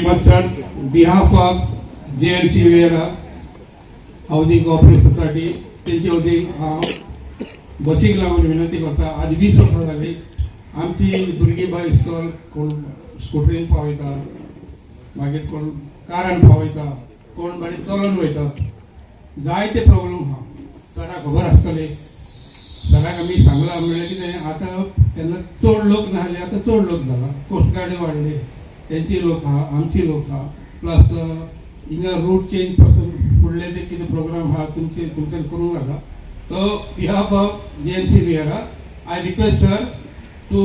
much, sir. On behalf of JNC Vera Housing Cooperative Society, त्यांची होती बसीक लागून विनंती करता. आज 20 वर्सां जाली आमची भुरगीं बाय इस्कॉल कोण स्कुटरीन पावयता, मागीर कोण कारान पावयता, कोण बारी चलून वयता. जायते प्रॉब्लेम आहा. सगळ्यांक खबर आसतले. सगळ्यांक आमी सांगला म्हणल्यार कितें आतां तेन्ना चड लोक नासले, आतां चड लोक जाला. कोस्टगार्डे वाडले, तेंची लोक आहा, आमची लोक आहा. प्लस हिंगा रूट चेंज पासून फुडले ते कितें प्रोग्राम आहा तुमच्यान करूंक जाता. So behalf of JNC Viera, I request sir to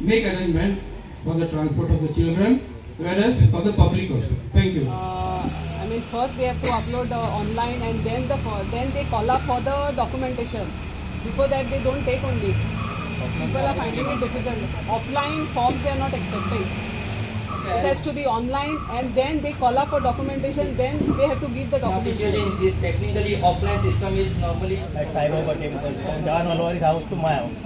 make arrangement for the transport of the children, whereas for the public also. Thank you. I mean, first they have to upload online, and then they call up for the documentation. Before that, they don't take only. People are finding it difficult. Offline forms they are not accepting. It has to be online, and then they call up for documentation. Then they have to give the documentation. This technically offline system is normally at Sai Baba temple from John Malwari's house to my house,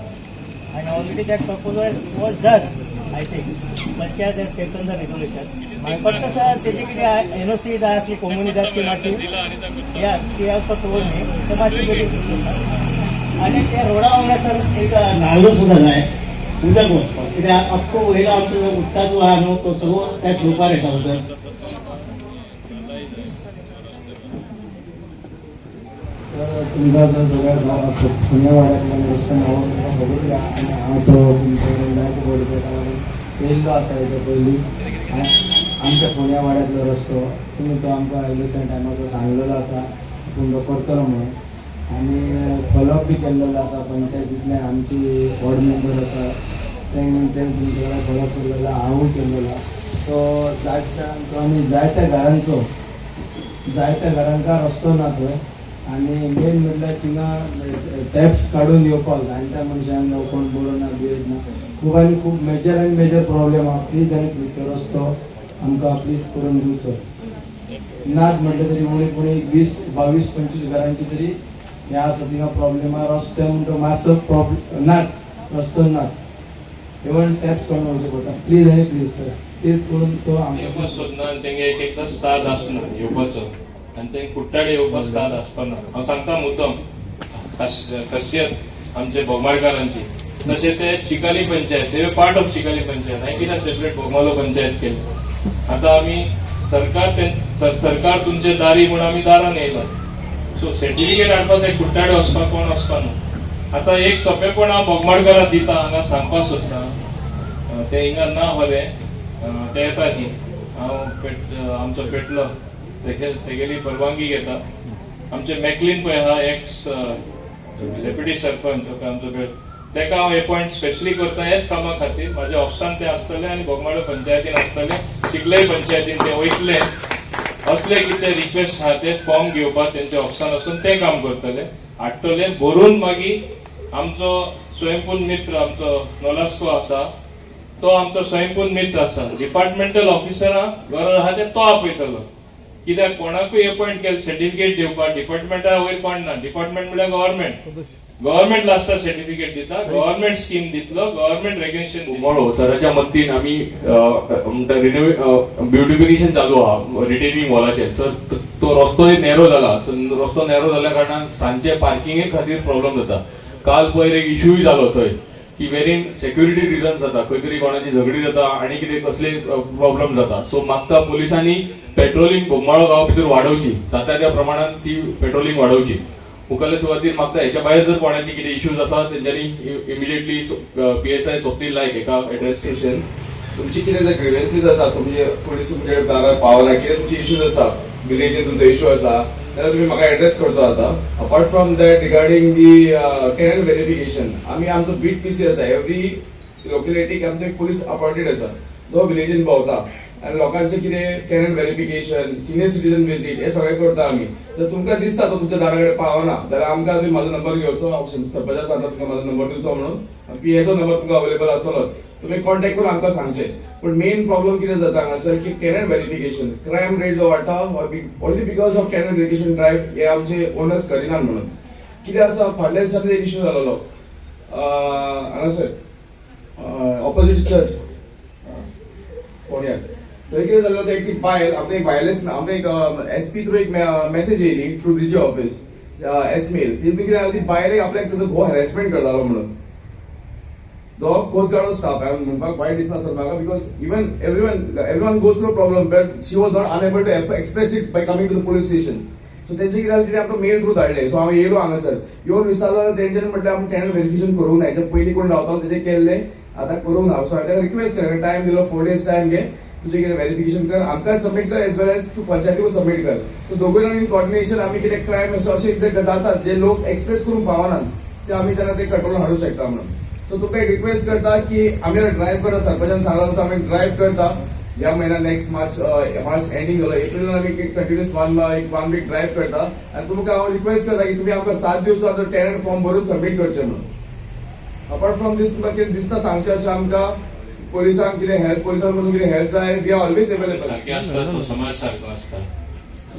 and already that proposal was done, I think. Panchayat has taken the resolution. फक्त sir त्याची किती NOC जाय असली कोम्युनिटीची मातशी या ती फक्त told me तर मातशी बरी. आणि त्या रोडा वांगडा सर एक नालो सुद्धा जाय उदक वचपाक, कित्याक अख्खो वयलो आमचो जो उदकाचो आहा न्हू तो सगळो त्या स्लोपार येता उदक. तुमकां जर सगळ्या पुण्या वाड्यातल्यान रस्तो नवो तुमकां खबर आसा, आनी हांव तो तुमचे जायते बडयता येयल्लो आसा हेच्या पयलीं. आमच्या पुण्या वाड्यातलो रस्तो तुमी तो आमकां इलेक्शन टायमाचो सांगलेलो आसा पूण तो करतलो म्हणून, आनी फॉलोअप बी केल्लेलो आसा. पंचायतींतल्यान आमची वॉर्ड मेंबर आसा तें तुमचे कडेन फॉलोअप केल्लेलो, हांवूय केल्लेलो. सो तो आमी जायत्या घरांका रस्तो ना थंय, आनी मेन म्हणल्यार थिंगा टॅप्स काडून येवपाक जाणट्या मनशांक कोण बरो ना बियेत ना, खूब आनी खूब मेजर आनी मेजर प्रॉब्लेम आहा. प्लीज आनी प्लीज तो रस्तो आमकां प्लीज करून दिवचो. नात म्हटलें तरी उणी 20, 22, 25 घरांची तरी हे आसा थिंगा प्रॉब्लेम आहा. रस्ते म्हणटा मातसो प्रॉब्लेम नात, रस्तो नात, इवन टॅप्स काडून वयचे पडटा. प्लीज आनी प्लीज सर तेच करून तो आमकां सोदना. तेंगे एकदां स्टार्ट आसना येवपाचो, आनी ते कुट्टाडे येवपाक स्टार्ट आसपाना. हांव सांगता मुद्दम खासियत आमचे बोमाडकारांची. तशें ते चिकाली पंचायत, ते पार्ट ऑफ चिकाली पंचायत. हांवें कित्याक सेपरेट बोमालो पंचायत केली. आतां आमी सरकार तुमचे दारी म्हणून आमी दारान येयला. सो सर्टिफिकेट हाडपाक ते कुट्टाडे वचपाक कोण वचपा न्हू. आतां एक सोंपेपण हांव बोगमाडकाराक दिता, हांगा सांगपाक सोदता. ते हिंगा ना खरे ते येता न्ही. हांव आमचो पेटलो तेगेली परवानगी घेता. आमचे मॅकलीन पळय आहा एक्स डेप्युटी सरपंच आमचो तेका हांव अपॉइंट स्पेशली करता हेच कामा खातीर. म्हाज्या ऑफिसान ते आसतले आनी बोगमाडो पंचायतीन आसतले, चिखले पंचायतीन ते वयतले. असले कितें रिक्वेस्ट आहा ते फॉर्म घेवपाक तेंच्या ऑफिसान वचून ते काम करतले, हाडटले, भरून मागीर आमचो स्वयंपूर्ण मित्र आमचो नोलास्को आसा तो आमचो स्वयंपूर्ण मित्र आसा. डिपार्टमेंटल ऑफिसरांक गरज आहा ते तो आपयतलो. कित्याक कोणाकूय अपॉइंट केले सर्टिफिकेट दिवपाक डिपार्टमेंटा वयर कोण ना. डिपार्टमेंट म्हळ्यार गव्हर्नमेंट लास्टाक सर्टिफिकेट दिता, गव्हर्नमेंट स्कीम दितलो, गव्हर्नमेंट रेग्युलेशन बोमाडो सराच्या मतीन आमी ब्युटिफिकेशन चालू आहा रिटेनिंग वॉलाचेर. सर तो रस्तो नॅरो जाला. रस्तो नॅरो जाल्या कारणान सांजचे पार्किंगे खातीर प्रॉब्लेम जाता. काल पयर एक इश्यूय जालो थंय की वेरीन सेक्युरिटी रिजन जाता, खंय तरी कोणाची झगडी जाता आनी कितें कसले प्रॉब्लेम जाता. सो मागता पुलिसांनी पेट्रोलिंग बोमाडो गांवा भितर वाडोवची, जाता त्या प्रमाणात ती पेट्रोलिंग वाडोवची. मुखाल्ल्या सुवातेर मागता हेच्या भायर जर कोणाचे कितें इश्यूज आसा तेंच्यांनी इमिडिएटली PSI स्वप्नील नायक हेका एड्रेस करचें. तुमची कितें जर ग्रीव्हन्सीज आसा तुमचे पुलीस तुमचे दारार पावला, कितें तुमचे इश्यूज आसा, विलेजीन तुमचो इश्यू आसा जाल्यार तुमी म्हाका एड्रेस करचो जाता. Apart from that regarding the canal verification, आमी आमचो बीट PC आसा. एवरी लोकेलिटीक आमचो एक पुलीस अपॉइंटेड आसा जो विलेजीन भोंवता आनी लोकांचे कितें canal verification, senior citizen visit हे सगळें करता आमी. जर तुमकां दिसता तो तुमच्या दारा कडेन पावना जाल्यार आमकां तुमी म्हाजो नंबर घेवचो. हांव सरपंचाक सांगता तुमकां म्हाजो नंबर दिवचो म्हणून. PSO नंबर तुमकां अवेलेबल आसतलोच, तुमी कॉन्टॅक्ट करून आमकां सांगचें. पूण मेन प्रॉब्लेम कितें जाता हांगासर की कॅनल व्हेरिफिकेशन, क्रायम रेट जो वाडटा only because of canal verification drive हे आमचे ओनर्स करिनात म्हणून. कितें आसा फाटल्या दिसांनी एक इश्यू जालोलो हांगासर ऑपोजीट चर्च फोंड्यार थंय कितें जालें होतं, एक बायल आपणे एक वायरलेस आमकां एक एसपी थ्रू एक मेसेज येयली टू डीजी ऑफिस एसमेल. ती कितें जालें, ती बायलेक आपल्याक तुजो घो हॅरेसमेंट करतालो म्हणून. तो कोस्ट गार्ड स्टाफ हांवें म्हणपाक वायट दिसना सर म्हाका, because even everyone goes through problem, but she was not unable to express it by coming to the police station. So तेंचे कितें जालें, तिणें आमकां मेल थ्रू धाडले. सो हांव येयलो हांगासर, येवन विचारलो तेंच्यांनी म्हटलें आमी टेनल व्हेरिफिकेशन करूंक ना, हेच्या पयलीं कोण रावतालो तेजें केल्लें, आतां करूंक ना. सो हांवें रिक्वेस्ट केलें, टायम दिलो, 4 days टायम घे, तुजें कितें व्हेरिफिकेशन कर, आमकां सबमीट कर एज वेल एज तूं पंचायतीक सबमीट कर. सो दोगूय जाण इन कॉर्डिनेशन आमी कितें क्रायम अशें जे जातात जे लोक एक्सप्रेस करूंक पावनात ते आमी तेन्ना ते कंट्रोल हाडूंक शकता म्हणून. सो तुका एक रिक्वेस्ट करता की आमी ड्रायव्ह करता, सरपंचान सांगला तसो आमी ड्रायव्ह करता ह्या म्हयन्यात नेक्स्ट मार्च एंडिंग जालो, एप्रिलान आमी कंटिन्युअस वन वीक ड्रायव्ह करता. आनी तुमकां हांव रिक्वेस्ट करता की तुमी आमकां 7 दिवसां टेनंट फॉर्म भरून सबमीट करचें म्हणून. अपार्ट फ्रॉम दीस तुमकां कितें दिसता सांगचें अशें आमकां पोलिसांक कितें हेल्प, पोलिसांक मदून कितें हेल्प जाय, वी आर ऑलवेज अवेलेबल. सारकें आसता, तो समाज सारको आसता.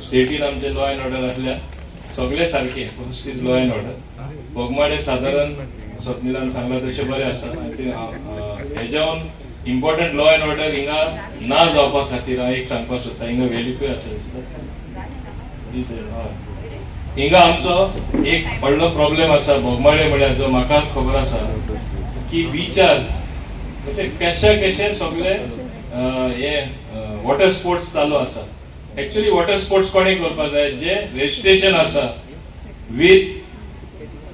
स्टेटीन आमचे लॉ अँड ऑर्डर आसल्या सगळे सारखे, इज लॉ अँड ऑर्डर. बोगमाडे सादारण स्वप्निलान सांगला तशें बरें आसा. हेज्यावन इम्पॉर्टंट लॉ अँड ऑर्डर हिंगा ना जावपा खातीर हांव एक सांगपाक सोदता, हिंगा वेलिपूय आसा दिसता. हिंगा आमचो एक व्हडलो प्रॉब्लेम आसा बोगमाडे म्हळ्यार, जो म्हाका खबर आसा की बीचार म्हणजे केशे सगळे हे वॉटर स्पोर्ट्स चालू आसा. एक्चुअली वॉटर स्पोर्ट्स कोणी करपाक जाय, जे रजिस्ट्रेशन आसा with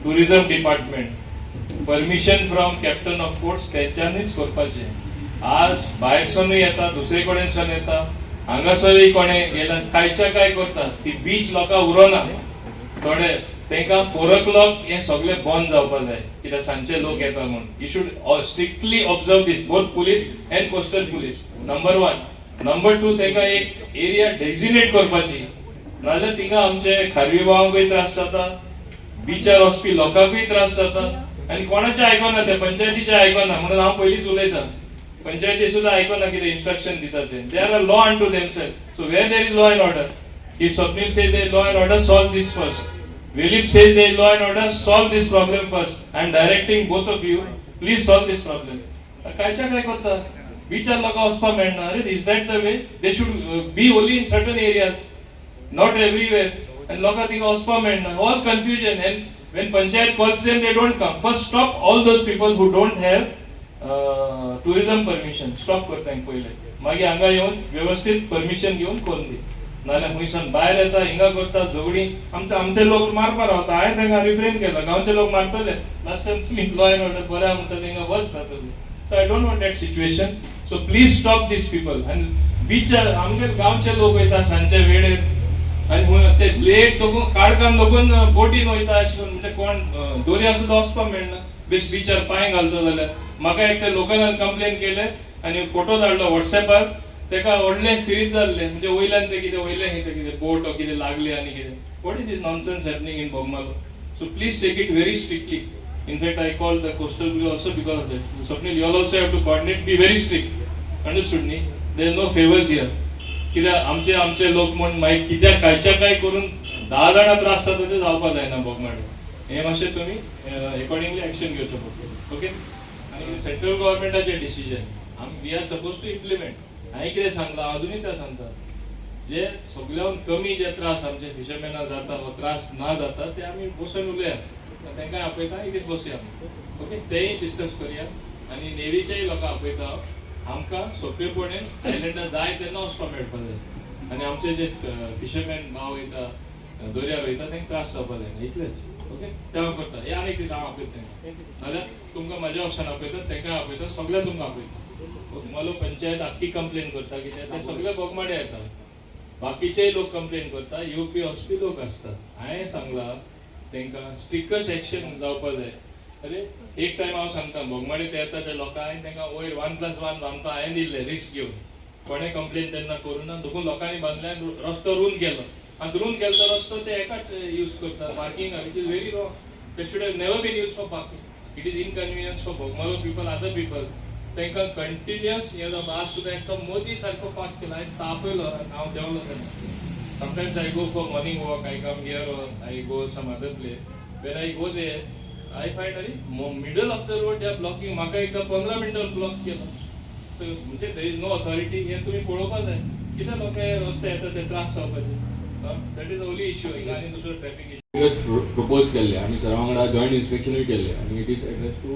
tourism department, permission from captain of ports तेंच्यांनीच करपाचें. आज भायरसूनय येता, दुसरे कडेनसून येता, हांगासरय कोणे गेला खायच्या काय करता, ती बीच लोकां उरोना. थोडे तांकां 4 o'clock हे सगळें बंद जावपाक जाय, कित्याक सांजचे लोक येता म्हणून. You should strictly observe these, both police and coastal police. Number 1. Number 2, तांकां एक एरिया डेझिग्नेट करपाची, नाजाल्यार थिंगा आमचे खारवी भावांकूय त्रास जाता, बीचार वचपी लोकांकूय त्रास जाता, आनी कोणाचें आयकना ते, पंचायतीचें आयकना. म्हणून हांव पयलींच उलयतां, पंचायती सुद्दां आयकना कितें इन्स्ट्रक्शन दिता ते. They are a law unto themselves. So where there is law and order, if Swapnil says there is law and order, solve this first. Willip says there is law and order, solve this problem first. I am directing both of you, please solve this problem. कायच्या काय करता, बीचार लोकांक वचपाक मेळना. अरे is that the way? They should be only in certain areas, not everywhere. आनी लोकांक थिंगा वचपाक मेळना. All confusion. End when panchayat calls them, they don't come. First stop all those people who don't have tourism permission. Stop कर तांकां पयले, मागीर हांगा येवन व्यवस्थित परमिशन घेवन करून दी. नाल्यार खुंयसान भायर येता, हिंगा करता झगडी. आमचे लोक मारपाक रावता. हांवें तांकां रिफ्रेन केला, गांवचे लोक मारतले. लास्ट टायम तुमी लॉ अँड ऑर्डर बरें म्हणटा हिंगा वच जातली. So I don't want that situation. So please stop these people. आनी बीचार आमगे गांवचे लोक वयता सांजचे वेळेर, आनी ते लेट दोगून काळखान दोगून बोटीन वयता अशें करून. म्हणजे कोण दोर्या सुद्दां वचपाक मेळना बेस्ट बीचार पांय घालता जाल्यार. म्हाका एकट्या लोकलान कंप्लेन केले आनी फोटो धाडलो व्हॉट्सएपार. तेका व्हडलें फिरीत जाल्लें, म्हणजे वयल्यान ते कितें वयलें कितें बोट कितें लागली आनी कितें. What is this nonsense happening in Bogmalo? So please take it very strictly. In fact, I called the coastal bureau also because of that. Swapnil, you all also have to coordinate, be very strict. Understood me? There is no favors here. कित्याक आमचे लोक म्हण मागीर कित्याक कांयच्या काय करून 10 जाणां त्रास जाता ते जावपाक जायना बोगमाडे. हे मातशें तुमी अकॉर्डिंगली एक्शन घेवचो पडटलें. ओके? आनी सेंट्रल गव्हर्नमेंटाचें decision we are suppose to implement. हांवें कितें सांगलां अजुनूय तें सांगता, जे सगळ्यान कमी जे त्रास आमचे फिशरमॅनाक जाता वा त्रास ना जाता ते आमी बसून उलया, तांकां आपयता, इथेच बसया. ओके? तेय डिस्कस करया. आनी नेवीच्याय लोकांक आपयता. आमकां सोंपेपणेन आयलँडार जाय तेन्ना वचपाक मेळपाक जाय. आनी आमचे जे फिशरमॅन भाव वयता, दर्यार वयता, तांकां त्रास जावपाक जायना. इतलेंच. ओके? ते हांव करता. हे आनी एक दीस हांव आपयता तांकां. नाल्यार तुमकां म्हाज्या ऑप्शन आपयता, तांकां आपयता, सगळ्यांक तुमकां आपयता. बोगमालो पंचायत आख्खी कंप्लेन करता, कित्याक ते सगळे बोगमाडे येता. बाकीचेय लोक कंप्लेन करता, येवपी वचपी लोक आसतात. हांवें सांगलां तांकां स्ट्रिक्टस्ट एक्शन जावपाक जाय. अरे एक टायम हांव सांगता, बोगमाडे ते येता ते लोकांक हांवें तांकां वयर 1+1 बांदपा हांवें दिल्लें रिस्क घेवन. कोणें कंप्लेन तेन्ना करूं ना. दोन लोकांनी बांदले आनी रस्तो रूंद केलो. आनी रूंद केलो तो रस्तो ते एकाच यूज करता parking, which is very wrong. That should have never been use for parking. It is inconvenience for Bogmalo people, other people. तांकां कंटिन्युअस हे जाता. आज सुद्दां एकटो मोदी सारको पार्क केला. हांवें तापयलो, हांव देंवलो तेन्ना. Sometimes I go for morning walk, I come here or I go some other place. When I go there, I find middle of the road they are blocking. म्हाका एकदा 15 मिनटां ब्लॉक केला. म्हणजे देर इज नो ऑथॉरिटी हे तुम्ही पळोवपा जाय कित्याक लोक रस्ते येता ते त्रास जावपाचे दॅट इज ओनली इश्यू हिंगा आनी दुसरो ट्रॅफिक इश्यू प्रपोज केल्ले आमी सरा वांगडा जॉयंट इन्स्पेक्शनूय केल्ले आनी इट इज एड्रेस टू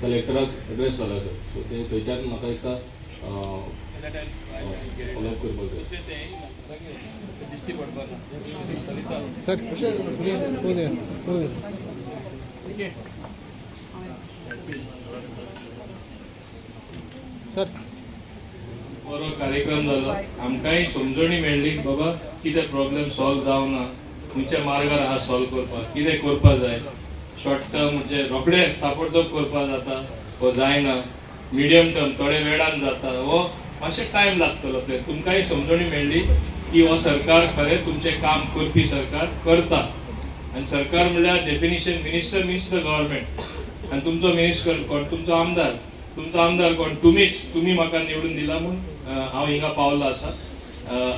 कलेक्टराक एड्रेस जाला सर सो ते थंयच्यान म्हाका दिसता फॉलो अप करपाक जाय दिश्टी पडपाक बरो कार्यक्रम जालो आमकांय समजणी मेळ्ळी बाबा कितें प्रॉब्लेम सॉल्व जावना खंयच्या मार्गार आहा सॉल्व करपाक कितें करपाक जाय शॉर्ट टर्म म्हणजे रोखडे ताबडतोब करपाक जाता वो जायना मिडियम टर्म थोडे वेळान जाता वो मातशें टायम लागतलो ते तुमकांय समजणी मेळ्ळी की हो सरकार खरें तुमचें काम करपी सरकार करता आनी सरकार म्हणल्यार definition minister means the government आनी तुमचो मिनिस्टर कोण तुमचो आमदार कोण तुम्ही म्हाका निवडून दिला म्हणून हांव हिंगा पावलो आसा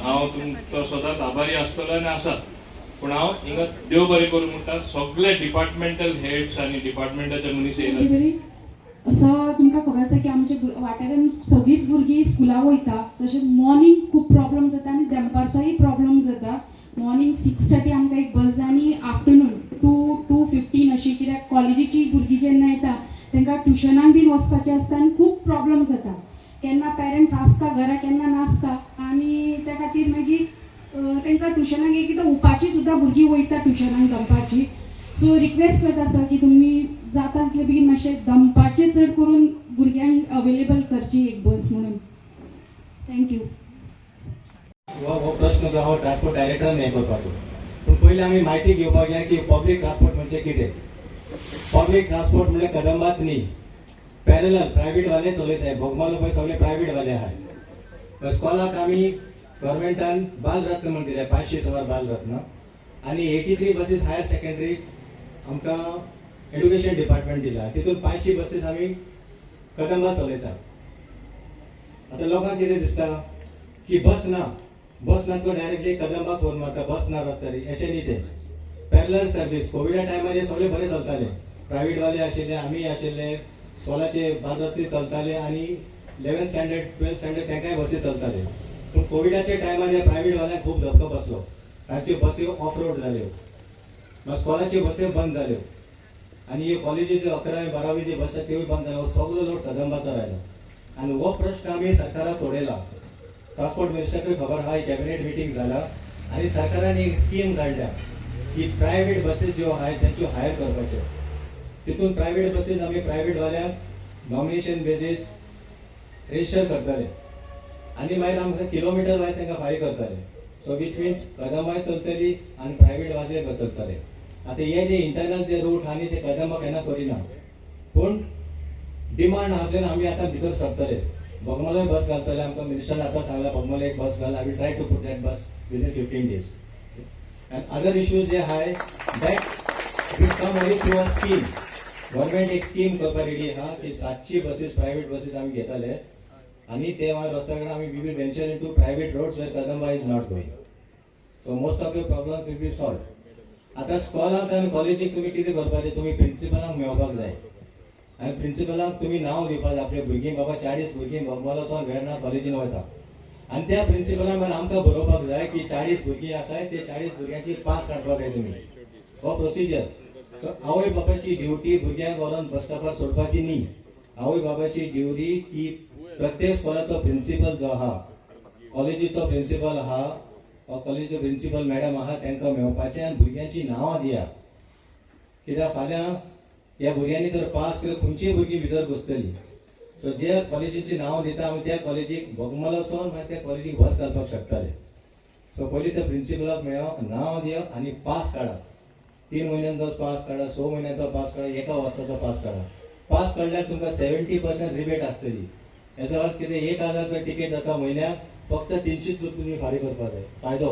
हांव तुमचो सदांच आभारी आसतलो आनी आसा पूण हांव हिंगा देव बरें करूं म्हणटा सगळे डिपार्टमेंटल हेड्स आनी डिपार्टमेंटाचे मनीस येयला असं तुमकां खबर आसा की आमच्या वाठारान सगळींच भुरगीं स्कुलाक वयता तशेंच मॉर्निंग खूब प्रॉब्लम जाता आनी दनपारचोय प्रॉब्लम जाता मॉर्निंग 6:30 आमकां एक बस जाय आनी आफ्टरनून 2:15 अशी कित्याक कॉलेजीची भुरगीं जेन्ना येता तांकां ट्युशनाक बीन वचपाचें आसता आनी खूब प्रॉब्लम जाता केन्ना पेरंट्स आसता घरा केन्ना नासता आनी त्या खातीर मागीर तांकां ट्युशनाक एकदां उपाची सुद्दां भुरगीं वयता ट्युशनाक दनपारची सो रिक्वेस्ट करता सर की तुमी जाता तितले बेगीन मातशें दनपारचें चड करून भुरग्यांक अवेलेबल करची एक बस म्हणून थँक्यू हो प्रश्न जो हांव ट्रान्सपोर्ट डायरेक्टरान हें करपाचो पूण पयलीं आमी म्हायती घेवपाक जाय की पब्लीक ट्रान्सपोर्ट म्हणजे कितें पब्लीक ट्रान्सपोर्ट म्हणजे कदंबाच न्ही पॅरलल प्रायव्हेटवाले चलयताय भोगमालो पळय सगळे प्रायव्हेटवाले आहाय स्कॉलाक आमी गव्हर्मेंटान बालरत्न म्हण दिल्या 500 सवार बालरत्न आनी 83 बसीस हायर सेकंडरी आमकां एड्युकेशन डिपार्टमेंट दिला तितून 500 बसीस आमी कदंबा चलयता आतां लोकांक कितें दिसता की बस ना तो डायरेक्टली कदंबा फोन मारता बस ना रस्त्यार अशें न्ही तें पॅरलल सर्वीस कोविडा टायमार हे सगळे बरें चलताले प्रायव्हेटवाले आशिल्ले आमी आशिल्ले स्कॉलाचे बालरत्न चलताले आनी 11th स्टँडर्ड 12th स्टँडर्ड तांकांय बसी चलताले पूण कोविडाच्या टायमार हे प्रायव्हेटवाल्यांक खूब धक्को बसलो तांच्यो बसी ऑफ रोड जाल्यो स्कॉलाच्यो बसी बंद जाल्यो आनी हे कॉलेजीचे 11वी 12वी जे बस त्योय बंद जाल्यो सगळो लोड कदंबाचो राहिलो आनी हो प्रश्न आमी सरकाराक सोडयला ट्रान्सपोर्ट मिनिस्टरकूय खबर आहा कॅबिनेट मिटींग जाला आनी सरकारान एक स्कीम काडल्या की प्रायव्हेट बसीस ज्यो आहाय तांच्यो हायर करपाच्यो तितून प्रायव्हेट बसीस आमी प्रायव्हेटवाल्यांक नॉमिनेशन बेजीस रेजिस्टर करतले आनी मागीर आमकां किलोमिटर वायज तांकां फारीक करतले सो वीच मिन्स कदंबाय चलतली आनी प्रायव्हेट वाजे चलतले आतां हे जे इंटरनल जे रूट आनी ते कदंबा केन्ना करिना पूण डिमांड आहा आमी आतां भितर सरतले बोगमालोय बस घालतले आमकां मिनिस्टरान आतां सांगला बोगमालो एक बस घाल I will try to put that bus within 15 days and other issues जे आहाय that will come only through a scheme government एक स्कीम करपाक रेडी आहा की 700 बसीस प्रायव्हेट बसीस आमी घेतले आनी ते मागीर रस्त्या कडेन आमी we will venture into private roads where Kadamba is not going so most of the problem will be solved आतां स्कॉलाक आनी कॉलेजीक तुमी कितें करपाचें तुमी प्रिंसिपलांक मेळपाक जाय आनी प्रिंसिपलांक तुमी नांव दिवपाक जाय आपल्या भुरगीं बाबा 40 भुरगीं बोगमालोसून वेर्ना कॉलेजीन वता आनी त्या प्रिंसिपलान मागीर आमकां बरोवपाक जाय की 40 भुरगीं आसाय ते 40 भुरग्यांची पास काडपाक जाय तुमी हो प्रोसिजर सो आवय बापाची ड्युटी भुरग्यांक व्हरून बस स्टॉपार सोडपाची न्ही आवय बापाची ड्युटी की प्रत्येक स्कॉलाचो प्रिंसिपल जो आहा कॉलेजीचो प्रिंसिपल आहा कॉलेजीचो प्रिंसिपल मॅडम आहा तांकां मेळपाचें आनी भुरग्यांची नांवां दिया कित्याक फाल्यां ह्या भुरग्यांनी जर पास केलें खंयचीय भुरगीं भितर बसतलीं सो जे कॉलेजीची नांव दिता आमी त्या कॉलेजीक बोगमालोसून मागीर त्या कॉलेजीक बस घालपाक शकताले सो पयलीं त्या प्रिंसिपलाक मेळप नांव दिवप आनी पास काडप 3 म्हयन्यांचो पास काडा 6 म्हयन्यांचो पास काडा 1 वर्साचो पास काडा पास काडल्यार तुमकां 70% रिबेट आसतली हेचो अर्थ कितें 1000 रुपया टिकेट जाता म्हयन्याक फक्त 300 रुपया तुमी फारीक करपाक जाय फायदो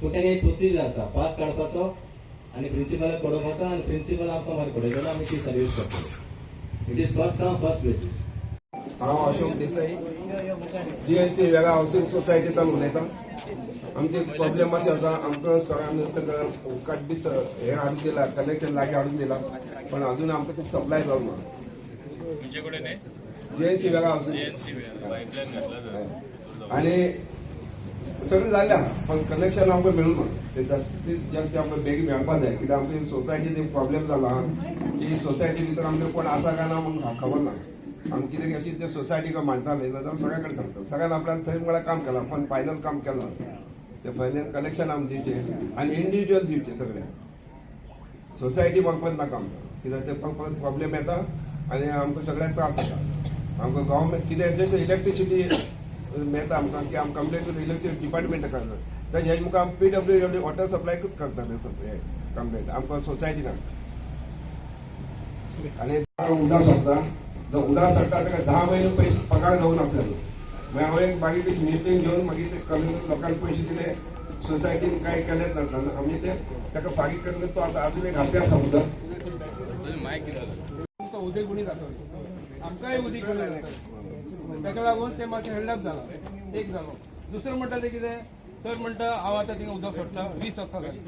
पूण ताका एक प्रोसिजर आसा पास काडपाचो आनी प्रिंसिपलाक पडोवपाचो आनी प्रिंसिपल आमकां मागीर पडयतलो आमी ती सर्वीस करतले it is first come first basis हांव अशोक देसाई जीएनसी वेगळा हावसिंग सोसायटींतल्यान उलयतां आमचे प्रॉब्लेम मातशें आसा आमकां सरान सगळं उदकाच बी हे हाडून दिला कनेक्शन लागीं हाडून दिला पण अजून आमकां ते सप्लाय जावंक ना तुमचे कडेन JNC वेगळा हाऊसिंग आणि सगळें जाल्या पण कनेक्शन आमकां मेळूना ते जास्तीत जास्त आमकां बेगीन मेळपा जाय कित्याक आमची सोसायटीन प्रॉब्लेम जाला की सोसायटी भितर आमचे कोण आसा काय ना म्हणून खबर ना आमी कितें अशी ते सोसायटीक मानताले जाल्यार सगळ्या कडेन सांगता सगळ्यान आपल्यान थंय म्हळ्यार काम केलां पण फायनल काम केलां ते फायनल कनेक्शन आमी दिवचे आनी इंडिव्हिज्युअल दिवचे सगळे सोसायटी मागपाक नाका आमकां कित्याक ते प्रॉब्लेम येता आनी आमकां सगळ्याक त्रास जाता आमकां गव्हर्मेंट कितें जशें इलेक्ट्रिसिटी मेळटा आमकां की आमकां कंप्लेन करून इलेक्ट्रिसिटी डिपार्टमेंट करता तर हेजे मुखार PWD वॉटर सप्लायकूच करताले कंप्लेंट आमकां सोसायटीन आनी उदक सोडटा उदक सोडटा ताका 10 म्हयने पयशे पगार जावन आपल्यालो मागीर हांवें मागीर ती मिटींग घेवन मागीर ते लोकांक पयशे दिले सोसायटीन कांय केलेंच ना आमी ते ताका फारीक केले तो आतां अजून एक हाती आसा उदक उदक उणी जाता आमकांय उदीक ताका लागून ते मातशें हेल्डअप जाला एक जालो दुसरो म्हणटा ते कितें सर म्हणटा हांव आतां थिंगा उदक सोडटा 20 वर्सां जालीं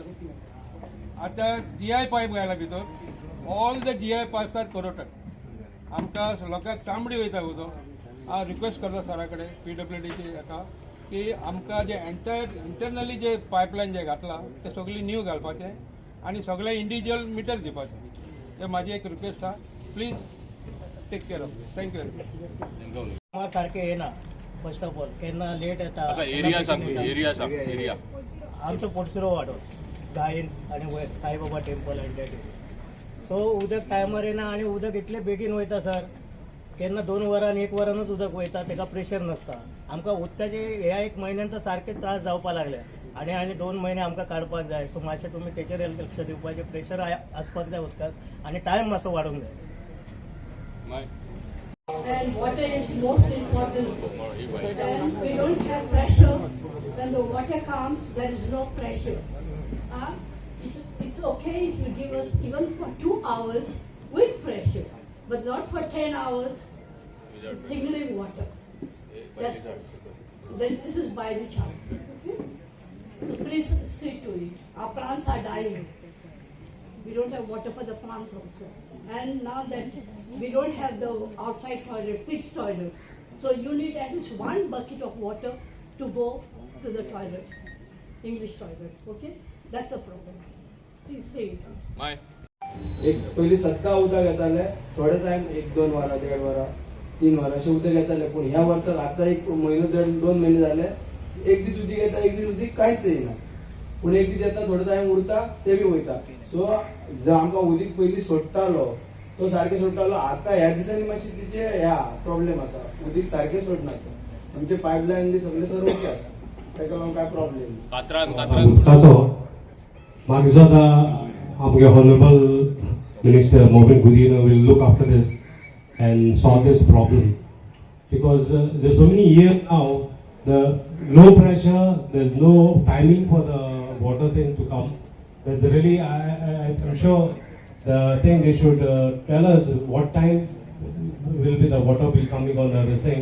आतां GI पायप घायला भितर all the GI pipes are corroded आमकां लोकांक तांबडी वयता उदक हांव रिक्वेस्ट करता सरा कडेन PWDची हाका की आमकां जे इंटरनली जे पायपलायन जे घातला ते सगळी न्यू घालपाचें आनी सगळे इंडिव्हिज्युअल मिटर दिवपाचे ते म्हाजी एक रिक्वेस्ट आहा please take care of thank you very much सारखे येना फर्स्ट ऑफ ऑल केन्ना लेट येता एरिया आमचो पोटसिरो वाडो गायन आनी वयर साईबाबा टेम्पल आनी डेट सो उदक टायमार येना आनी उदक इतले बेगीन वयता सर केन्ना 2 वरान 1 वरानूच उदक वयता ताका प्रेशर नासता आमकां उदकाचे ह्या 1 म्हयन्यान तर सारखे त्रास जावपाक लागले आनी 2 म्हयने आमकां काडपाक जाय सो मातशें तुमी तेचेर लक्ष दिवपाचें प्रेशर आसपाक जाय उदकाक आनी टायम मातसो वाडूंक जाय And water is most important. And we don't have pressure. When the water comes, there is no pressure. It's okay if you give us even for 2 hours with pressure, but not for 10 hours tingling water. This is by the child. Okay? So please see to it. Our plants are dying. We don't have water for the plants also. And now that we don't have the outside toilet, fixed toilet, so you need at least 1 bucket of water to go to the toilet, English toilet, okay? That's a problem. Please say it. एक पयलीं सद्दां उदक येतालें थोडे time 1-2 वरां 1.5 वरां 3 वरां अशें उदक येतालें पूण ह्या वर्साक आतां 1 म्हयनो 2 म्हयने जाले एक दीस उदीक येता एक दीस उदीक कांयच येयना पूण एक दीस येता थोडे टायम उरता ते बी वयता सो जो आमकां उदीक पयलीं सोडटालो तो सारकें सोडटालो आतां ह्या दिसांनी मातशी तिचे ह्या प्रॉब्लेम आसा उदीक सारकें सोडनात आमचे पायपलायन बी सगळे सर ओके आसा ताका लागून कांय प्रॉब्लेम ताचो मागीर आतां आमगे हॉनरेबल मिनिस्टर मोबिन Godinho will look after this and solve this problem because there's so many years now the low pressure there's no timing for the water thing to come. There's really I'm sure the thing they should tell us what time will be the water will coming on the thing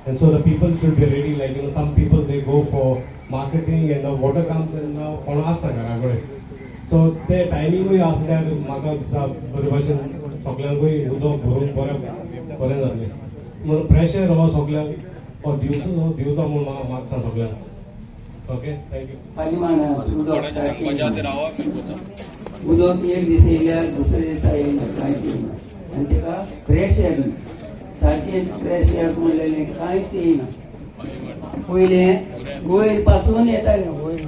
and so the people should be ready like some people they go for marketing and the water comes and now कोण आसता घरा कडेन so ते टायमिंगूय आसल्यार म्हाका दिसता बरे भाशेन सगळ्यांकूय उदक भरून बरें जातलें म्हूण प्रेशर हो सगळ्यांक दिवचो म्हूण मागता सगळ्यांक ओके थँक्यू उदक एक दीस येयल्यार दुसरे दिसा येयना कांयच येयना आनी ताका प्रेशर सारकें प्रेशर म्हणलेलें कांयच येयना पयलें वयर पासून येतालें वयर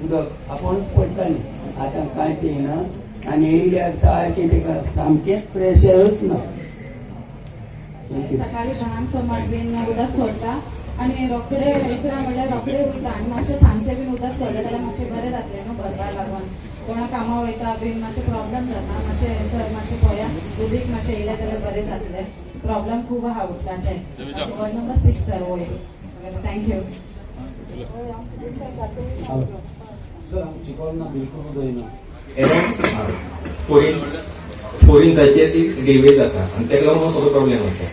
उदक आपुणूच पडटालें आतां कांयच येयना आनी येयल्यार सारकें ताका सामकेंच प्रेशरूच ना सकाळी 10 सुमार बीन उदक सोडटा आनी रोखडे इकरा म्हणल्यार रोखडे वयता आनी मातशें सांजचें बीन उदक सोडलें जाल्यार मातशें बरें जातलें न्हू भरपा लागून कोणा कामां वयता बीन मातशें प्रॉब्लेम जाता मातशें सर मातशें पळया उदीक मातशें येयलें जाल्यार बरें जातलें प्रॉब्लेम खूब आहा उदकाचें वॉर्ड नंबर 6 सर वयर थँक्यू सर आमची कॉलना बिलकुल उदयना फोर इंचाचेर ती डिलिव्हरी जाता आनी ताका लागून हो सगळो प्रॉब्लेम आसा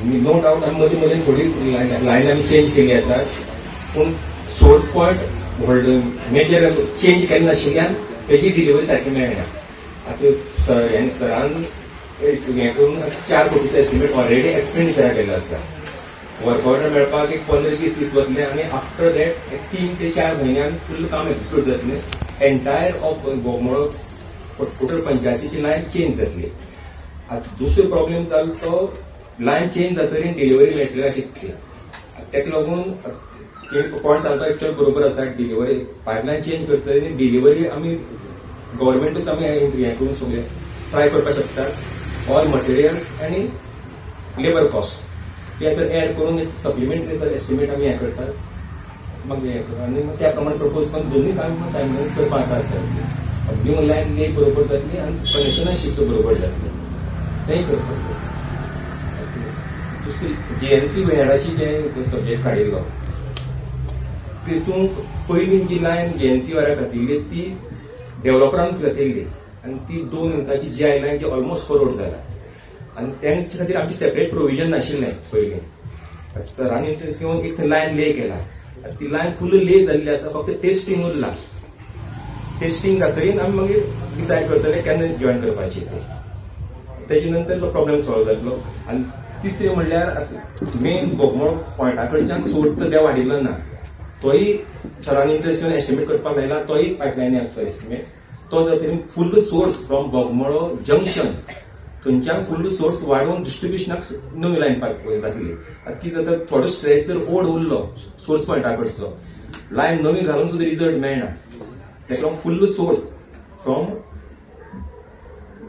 नो डावट आमी मदीं मदीं थोडी लायन आमी चेंज केली आसा पूण सोर्स पॉयंट व्हड मेजर चेंज केन्ना नाशिल्ल्यान तेजी डिलिव्हरी सारकी मेळना आतां सरान हे करून 4 कोटीचो एस्टिमेट ऑलरेडी एक्सपेंडिचर केल्लो आसा. वर्कआउटर मेळपाक एक 15-20 दीस वतले आणि आफ्टर दॅट 3 ते 4 म्हयन्यान फुल्ल काम एक्झिक्यूट जातलें. एंटायर ऑफ बोगमाळो टोटल पंचायतीची लायन चेंज जातली. आता दुसरो प्रॉब्लेम जालो तो लायन चेंज जातकीर डिलिव्हरी मॅटेरियल कितली. ताका लागून पॉयंट सांगता एक्चुअल बरोबर आसा. डिलिव्हरी पायपलायन चेंज करतकीर डिलिव्हरी आमी गव्हर्मेंटूच आमी हे करून सगळे ट्राय करपाक शकतात. ऑल मटेरियल्स आनी लेबर कॉस्ट हे जर एड करून सप्लिमेंटरी एस्टिमेट आमी हे करतात. मग हे आनी त्या प्रमाणे प्रपोज करून दोन्ही काम सायमल्टेनियस करपाक आसा. न्यू लायन ले बरोबर जातली आनी कनेक्शनाय शिफ्ट बरोबर जातली तेंय करपाक. दुसरी जीएनसी वेडाची जे सब्जेक्ट काडिल्लो तितूंत पयली जी लायन जीएनसी वाऱ्याक घातिल्ली ती डेव्हलपरांच घातिल्ली आनी ती 2 युनिटाची जी लायन जी ऑलमोस्ट करोड जाला आनी तेंचे खातीर आमची सेपरेट प्रोविजन नाशिल्लें पयलीं. सरांनी इंटरेस्ट घेवन एक लायन ले केला. ती लायन फुल्ल ले जाल्ली आसा. फक्त टेस्टिंग उरला. टेस्टिंग जातकीर आमी मागीर डिसायड करतले केन्ना जॉइन करपाची. तेजे नंतर तो प्रॉब्लेम सॉल्व जातलो. आनी तिसरें म्हणल्यार मेन बोगमाळो पॉयंटा कडच्यान सोर्स सद्या वाडिल्लो ना. तोय सरांनी इंटरेस्ट घेवन एस्टिमेट करपाक मेळला. तोय पायपलायनी आसा एस्टिमेट. तो जातकीर full source from Bogmalo junction थंयच्यान फुल्ल सोर्स वाडोवन डिस्ट्रिब्युशनाक नवी लायन घातली. आतां कितें जाता थोडो स्ट्रेच जर ओड उरलो सोर्स पॉयंटा कडचो लायन नवी घालून सुद्दां रिजल्ट मेळना. ताका लागून full source from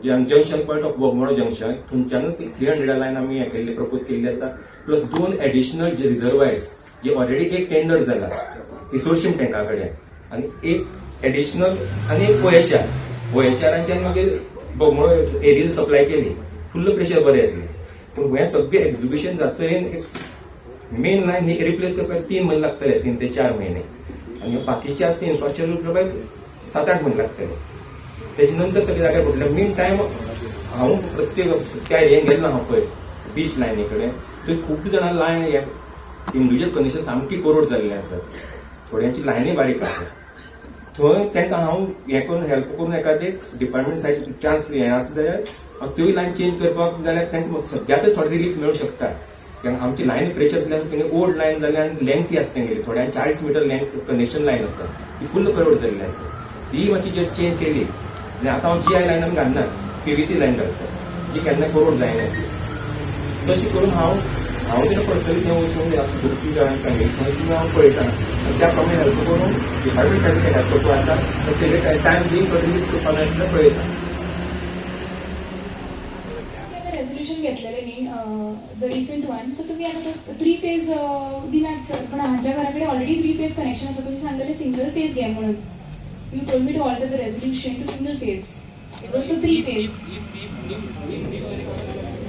junction point of Bogmalo junction थंयच्यानूच 300 लायन आमी हे केल्ली प्रपोज केल्ली आसा. प्लस 2 एडिशनल जे रिजर्वायर्स जे ऑलरेडी एक टेंडर जाला रिसोर्सिंग टँका कडेन आनी एक एडिशनल आनी एक वयचारांच्यान मागीर बोगमाळो एरिया सप्लाय केली. फुल्ल प्रेशर बरें येतलें. पूण हे सगळें एक्झिक्युशन जातकीर मेन लायन ही रिप्लेस करपाक 3 म्हयने लागतले. 3 ते 4 म्हयने आनी बाकीचे आसता इन्फ्रास्ट्रक्चर करपाक 7-8 म्हयने लागतले. तेजे नंतर सगळे जाग्यार पडले. मेन टायम हांव प्रत्येक त्या हें गेल्लो हांव पळय बीच लायनी कडेन थंय खूब जाणां लायन इंडिव्हिज्युअल कनेक्शन सामकी करोड जाल्ले आसात. थोड्यांची लायनी बारीक आसा. थंय तांकां हांव हें करून हेल्प करून एखादे डिपार्टमेंट सायड चान्स हें जाता जाल्यार हांव त्योय लायन चेंज करपाक जाल्यार तांकां सद्याकच थोडे रिलीफ मेळूंक शकता. कित्याक आमची लायनी प्रेशर जाल्यार ओल्ड लायन जाल्यार लेंथी आसता तेंगेली. थोड्यांक 40 मीटर लेंथ कनेक्शन लायन आसता ती फुल्ल करोड जाल्ली आसा. ती मातशी जर चेंज केली जाल्यार आतां हांव GI लायन आमी घालनात. PVC लायन घालता जी केन्ना करोड जायना. तशी करून हांव कितें पर्सनली थंय वचून भुरगीं जाणांक सांगितलें थंय तुमी हांव पळयता आनी त्या प्रमाणे हेल्प करून डिपार्टमेंट सायडीन हेल्प करता. आतां तेजे टायम दिवन कंट्रिब्यूट करपाक जाल्यार पळयता. रेझोल्युशन घेतलेलें न्ही द रिसंट वन. सो तुमी आतां 3 फेज दिनात सर. पण हांच्या घरा कडेन ऑलरेडी 3 फेज कनेक्शन आसा. तुमी सांगलेलें सिंगल फेज घे म्हणून. You told me to alter the resolution to single phase. It was to 3 phase.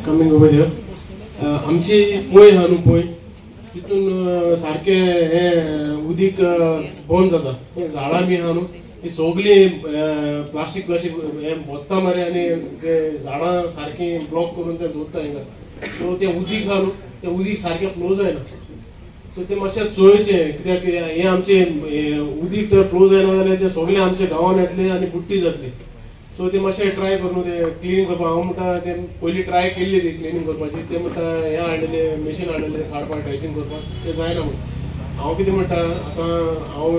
Coming over here आमची पळय हा न्हू पळय तितून सारखे हे उदीक बंद जाता. झाडां बी आहा न्हू ती सगळी प्लास्टीक हे भोत्ता मरे आनी ते झाडां सारकी ब्लॉक करून ते दवरता हिंगा. सो ते उदीक आहा न्हू ते उदीक सारकें फ्लो जायना. सो ते मातशें चोयचें कित्याक हे आमचे उदीक तर फ्लो जायना जाल्यार ते सगळे आमच्या गांवांत येतले आनी बुट्टी जातली. सो ते मातशें ट्राय करून ते क्लिनींग करपाक हांव म्हणटा ते पयलीं ट्राय केल्ली ती क्लिनींग करपाची. ते म्हणटा हें हाडलेले मशीन हाडलेले काडपाक ड्रेजिंग करपाक ते जायना म्हणून. हांव कितें म्हणटा आतां हांव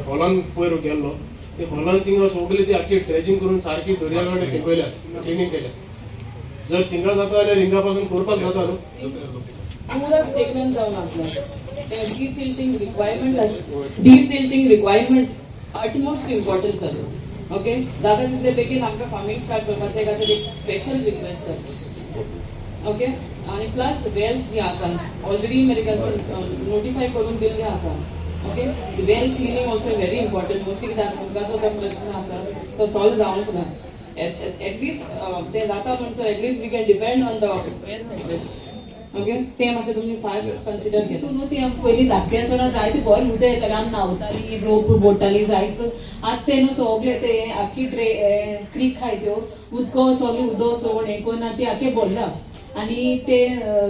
हॉलान पयर गेल्लो ते हॉलान थिंगा सगळी ती आख्खी ड्रेजिंग करून सारकी दर्या कडेन थिंकयल्या क्लिनींग केल्या. जर थिंगा जाता जाल्यार हिंगा पासून करपाक जाता न्हू. रूलच टेकन जावन आसला. डिसिल्टिंग रिक्वायरमेंट अटमोस्ट इम्पॉर्टन्स जालो. ओके जाता तितले बेगीन आमकां फार्मिंग स्टार्ट करपाक ते खातीर एक स्पेशल रिक्वेस्ट सर. ओके आनी प्लस वेल्स जी आसा ऑलरेडी मेडिकल्सान नोटिफाय करून दिल्ली आसा. Okay well cleaning also very important. Mostly कित्याक उदकाचो तो प्रश्न आसा तो सॉल्व जावंक ना. एटलीस्ट ते जाता म्हणसर at least we can depend on the well. Okay ते मातशें तुमी फास्ट कन्सिडर घेता. तूं न्हू ती पयलीं धाकटे आसतना जायती बरें उदक येतालें आमी न्हांवतालीं रोप बोडटालीं जायत. आतां ते न्हू सगळे ते आख्खी क्रीक आहाय त्यो उदको सगळें उदक सोड हें करून ती आख्खे बोडला आणि ते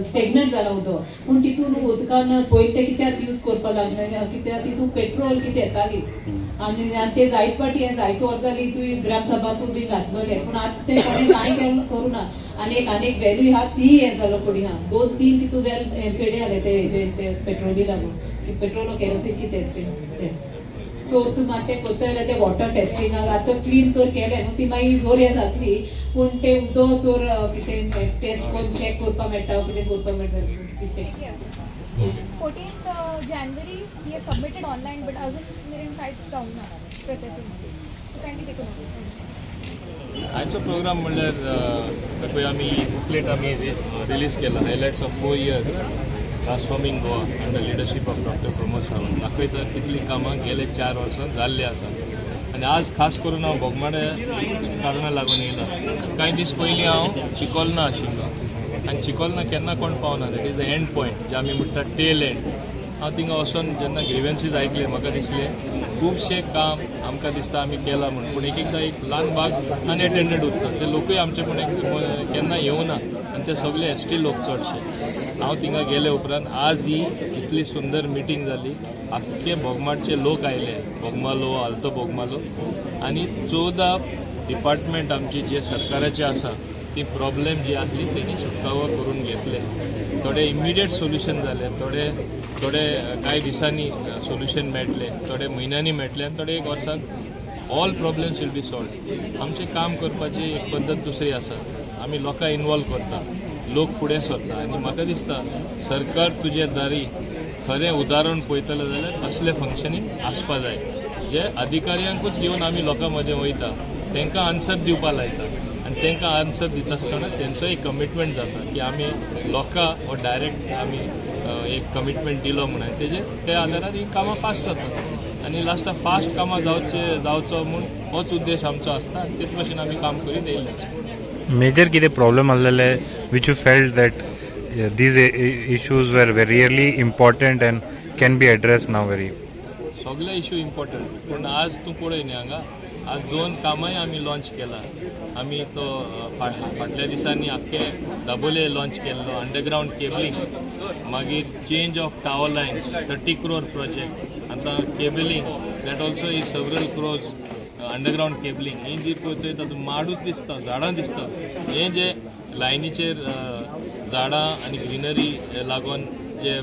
स्टेग्नंट जाला उदक पूण तितून उदकान पयलीं ते कित्याक यूज करपाक लागले कित्याक तितून पेट्रोल कितें येताली आनी ते जायत पाटी हें जायत व्हरताली तुवें ग्रामसभाकूय बी घातलेले पूण आतां ते कोणें कांय करूं ना आनीक व्हॅल्यू हा ती हें जालो पडी हा 2-3 तितू वेल पेडे जाले ते पेट्रोली लागून की पेट्रोल केरोसीन कितें ते सो तूं मात तें करता जाल्यार ते वॉटर टेस्टिंगाक आतां क्लीन तर केलें न्हू ती मागीर जोर हें जातली पूण ते उदक तर कितें टेस्ट करून चॅक करपाक मेळटा कितें करपाक मेळटा 14th January he has submitted online but अजून मेरेन कांयच जावना प्रोसेसिंग सो कांय देखून आयचो प्रोग्राम म्हणल्यार पळय आमी बुकलेट आमी रिलीज केला highlights of 4 years transforming Goa under leadership of doctor Pramod Sawant दाखयता कितली कामां गेले 4 वर्सां जाल्ली आसा आनी आज खास करून हांव बोगमाडे कारणां लागून येयला कांय दीस पयलीं हांव चिकोलना आशिल्लो आनी चिकोलना केन्ना कोण पावना that is the end point जे आमी म्हणटा टेल एंड हांव थिंगा वचून जेन्ना ग्रिव्हन्सीस आयकले म्हाका दिसलें खुबशें काम आमकां दिसता आमी केलां म्हणून पूण एकदां एक ल्हान भाग अनएटेंडेड उरता ते लोकूय आमचे पूण केन्ना येवना आनी ते सगळे एसटी लोक चडशे हांव थिंगा गेले उपरांत आज ही इतली सुंदर मिटींग जाली आख्खे बोगमाडचे लोक आयले बोगमालो आल्तो बोगमालो आनी 14 डिपार्टमेंट आमची जे सरकाराचे आसा ती प्रॉब्लेम जी आसली तेणी सुटकावो करून घेतले थोडे इमिडिएट सोल्युशन जाले थोडे कांय दिसांनी सोल्युशन मेळटले थोडे म्हयन्यांनी मेळटले आनी थोडे एक वर्साक all problems will be solved आमचें काम करपाची एक पद्दत दुसरी आसा आमी लोकांक इनवॉल्व करता लोक फुडें सरता आनी म्हाका दिसता सरकार तुजे दारी खरें उदाहरण पळयतलो जाल्यार असलें फंक्शनींग आसपा जाय जे अधिकाऱ्यांकूच घेवन आमी लोकां मदें वयता तांकां आन्सर दिवपा लायता आनी तांकां आन्सर दिता आसतना तेंचो एक कमिटमेंट जाता की आमी लोकां हो डायरेक्ट आमी एक कमिटमेंट दिलो म्हणून ते आदारार ही कामां फास्ट जातात आनी लास्टाक फास्ट कामां जावचो म्हूण होच उद्देश आमचो आसता आनी तेच भशेन आमी काम करीत येयल्ले आसता मेजर कितें प्रॉब्लम आसलेले which you felt that these issues were really important end can be address now very सगळे इश्यू इम्पॉर्टंट पूण आज तूं पळय न्ही हांगा आज 2 कामांय आमी लॉन्च केला आमी तो फाटल्या दिसांनी आख्खे दाबोले लॉन्च केल्लो अंडरग्रावंड केबलिंग मागीर change of tower lines 30 crore project आतां cabling that also is several crores underground cabling ही जी पळयत तातूंत माडूच दिसता झाडां दिसता हे जे लायनीचेर झाडां आनी ग्रिनरी लागून जे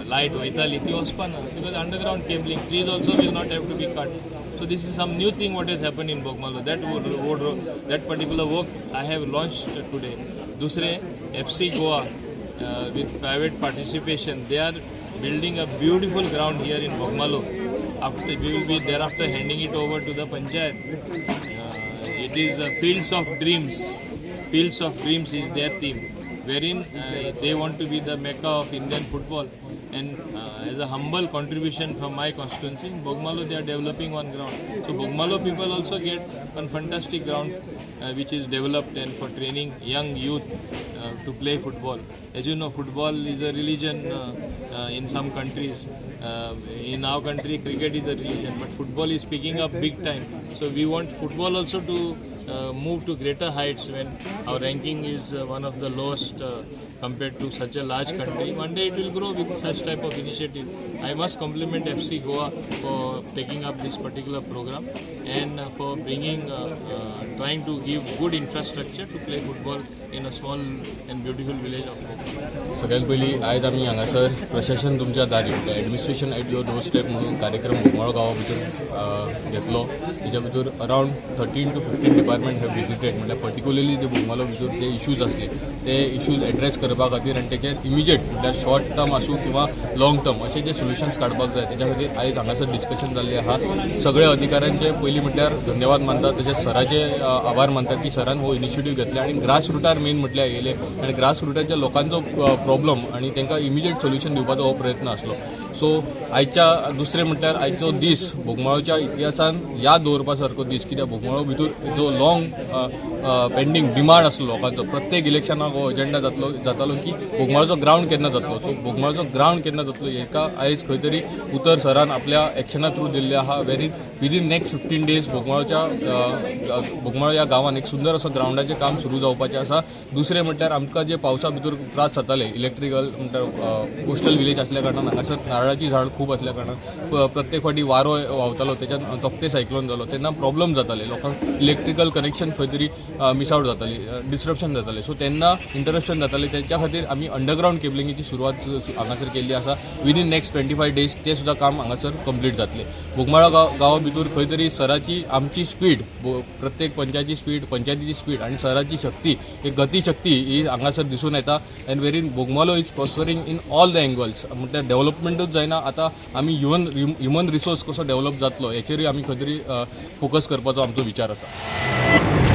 लायट वयताली ती वचपाना because underground cabling trees also will not have to be cut So this is some new thing what has happened in Bogmalo. That particular work I have launched today. Dusre FC Goa with private participation, they are building a beautiful ground here in Bogmalo. After we will be thereafter handing it over to the Panchayat. It is Fields of Dreams. Fields of Dreams is their theme, wherein they want to be the mecca of Indian football. And as a humble contribution from my constituency, in Bogmalo they are developing one ground. So Bogmalo people also get one fantastic ground which is developed and for training young youth to play football. As you know, football is a religion in some countries. In our country, cricket is a religion, but football is picking up big time. So we want football also to move to greater heights when our ranking is one of the lowest compared to such a large country. One day it will grow with such type of initiative. I must compliment FC Goa for taking up this particular program and for bringing, trying to give good infrastructure to play football in a small and beautiful village of Bogmalo. सगळ्यात पयलीं आयज आमी हांगासर प्रशासन तुमच्या दारी administration at your doorstep म्हणून कार्यक्रम बोगमाळो गांवा भितर घेतलो तेच्या भितर around 13 to 15 department have visited म्हणल्यार पर्टिक्युलरली ते बोगमालो भितर जे इश्यूज आसले ते इश्यूज एड्रेस करपा खातीर आनी तेचेर इमिजिएट म्हणल्यार शॉर्ट टर्म आसूं किंवा लॉंग टर्म अशे जे सोल्युशन्स काडपाक जाय तेच्या खातीर आयज हांगासर डिस्कशन जाल्लें आहा सगळ्या अधिकाऱ्यांचे पयलीं म्हटल्यार धन्यवाद मानता तशेंच सराचे आभार मानतात की सरान हो इनिशिएटीव घेतले आनी ग्रास रुटार मेन म्हटल्यार येयले आनी ग्रास रुटाच्या लोकांचो प्रॉब्लम आनी तांकां इमिजिएट सोल्युशन दिवपाचो हो प्रयत्न आसलो सो आयच्या दुसरें म्हटल्यार आयचो दीस बोगमाळोच्या इतिहासान याद दवरपा सारको दीस, कित्याक बोगमाळो भितर जो लॉंग पेंडींग डिमांड आसलो लोकांचो, प्रत्येक इलेक्शनाक हो एजेंडा जातालो की बोगमाळोचो ग्राउंड केन्ना जातलो. सो बोगमाळोचो ग्राउंड केन्ना जातलो हेका आयज खंय तरी उतर सरान आपल्या एक्शना थ्रू दिल्ले आहा. विदीन नेक्स्ट 15 डेज बोगमाळो ह्या गांवांत एक सुंदर असो ग्राउंडाचें काम सुरू जावपाचें आसा. दुसरें म्हटल्यार आमकां जे पावसा भितर त्रास जाताले इलेक्ट्रिकल म्हणल्यार कोस्टल विलेज आसल्या कारणान हांगासर नारळाची झाड खूब आसल्या कारणान प्रत्येक फावटी वारो व्हांवतालो, त्याच्यान तोक्ते सायक्लोन जालो तेन्ना प्रॉब्लम जाताले, लोकांक इलेक्ट्रिकल कनेक्शन खंय तरी मिस आउट जाताली, डिस्ट्रप्शन जाताले. सो तेन्ना इंटरप्शन जाताले, त्याच्या खातीर आमी अंडरग्राउंड केबलिंगेची सुरवात हांगासर केल्ली आसा. विदीन नेक्स्ट 25 डेज ते सुद्दां काम हांगासर कंप्लीट जातले. बोगमाळो गांवा भितर खंय तरी सराची आमची स्पीड, प्रत्येक पंचायतीची स्पीड आनी सराची शक्ती, एक गतीशक्ती ही हांगासर दिसून येता. एंड वेरीन Bogmalo is prospering in all the angles. म्हणजे डेव्हलपमेंटूच जायना, आतां आमी ह्युमन रिसोर्स कसो डेव्हलप जातलो हेचेरूय आमी खंय तरी फोकस करपाचो आमचो विचार आसा.